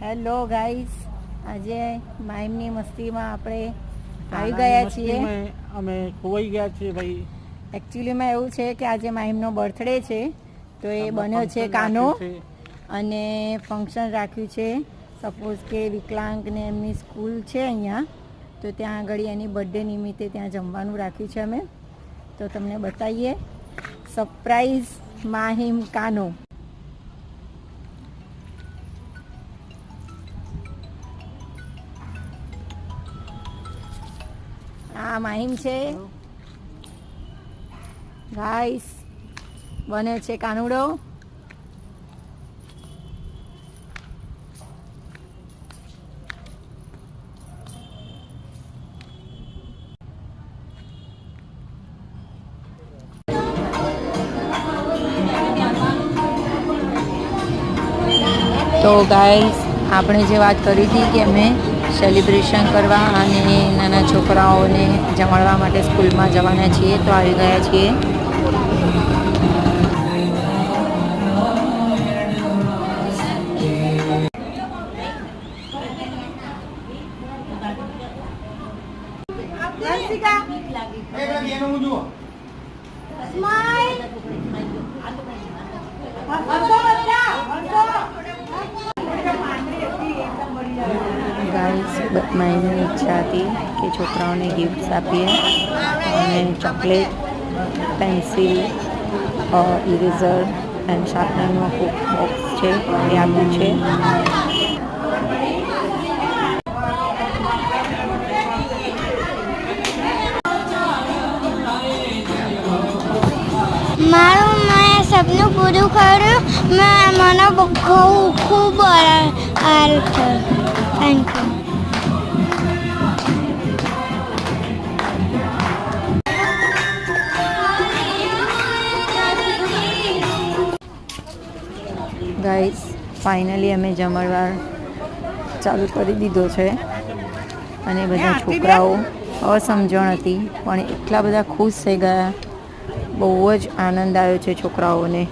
Hello guys, આજે માહિમની મસ્તીમાં આપણે આવી ગયા છીએ. અમે ખોવાઈ ગયા છીએ ભાઈ. એકચ્યુઅલીમાં એવું છે કે આજે માહિમનો બર્થડે છે, તો એ બન્યો છે કાનો અને ફંક્શન રાખ્યું છે. સપોઝ કે વિકલાંગને એમની સ્કૂલ છે અહીંયા, તો ત્યાં આગળ એની બર્થડે નિમિત્તે ત્યાં જમવાનું રાખ્યું છે અમે. તો તમને બતાવીએ સરપ્રાઈઝ માહિમ કાનો. આ માહિમ છે ગાઈસ, બન્યો છે કાનુડો. તો ગાઈસ, આપણે જે વાત કરી હતી કે અમે સેલિબ્રેશન કરવા અને નાના છોકરાઓને જમાડવા માટે સ્કૂલમાં જવાના છીએ, તો આવી ગયા છીએ. ગાઈસ, મારી ઈચ્છા હતી કે છોકરાઓને ગિફ્ટ્સ આપીએ અને ચોકલેટ, પેન્સિલ, ઇરેઝર એન્ડ શાર્પનરનું બોક્સ છે એ આપ્યું છે. મારું મેં સપનું પૂરું કર્યું. મને ખૂબ આનંદ થયો. Thank you. ગાઈસ, ફાઇનલી અમે જમણવાર ચાલુ કરી દીધો છે અને બધા છોકરાઓ અસમજણ હતી પણ એટલા બધા ખુશ થઈ ગયા. બહુ જ આનંદ આવ્યો છે છોકરાઓને.